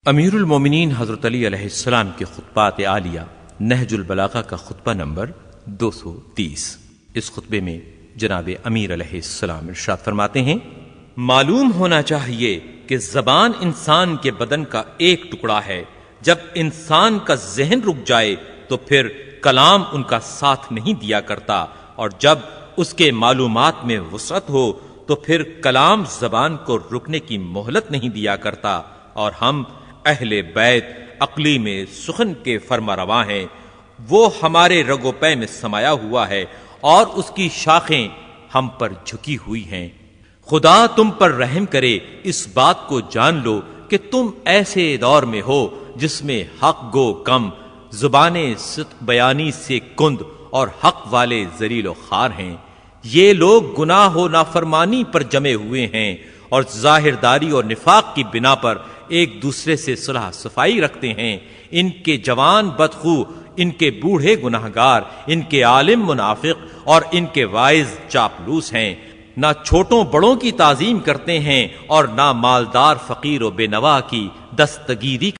امیر المومنین حضرت علی علیہ السلام کے خطبات عالیہ نہج البلاغہ کا خطبہ نمبر 230۔ اس خطبے میں جناب امیر علیہ السلام ارشاد فرماتے ہیں، معلوم ہونا چاہیے کہ زبان انسان کے بدن کا ایک ٹکڑا ہے۔ جب انسان کا ذہن رک جائے تو پھر کلام ان کا ساتھ نہیں دیا کرتا، اور جب اس کے معلومات میں وسعت ہو تو پھر کلام زبان کو رکنے کی مہلت نہیں دیا کرتا۔ اور ہم اہل بیت عقلی میں سخن کے فرما رواں ہیں، وہ ہمارے رگ و پے میں سمایا ہوا ہے اور اس کی شاخیں ہم پر جھکی ہوئی ہیں۔ خدا تم پر رحم کرے، اس بات کو جان لو کہ تم ایسے دور میں ہو جس میں حق گو کم، زبانیں صدق بیانی سے کند اور حق والے ذلیل و خوار ہیں۔ یہ لوگ گناہ و نافرمانی پر جمے ہوئے ہیں اور ظاہر داری اور نفاق کی بنا پر ایک دوسرے سے صلح صفائی رکھتے ہیں۔ ان کے جوان بدخو، ان کے بوڑھے گناہگار، ان کے عالم منافق اور ان کے واعظ چاپلوس ہیں۔ نہ چھوٹوں بڑوں کی تعظیم کرتے ہیں اور نہ مالدار فقیر و بے نوا کی دستگیری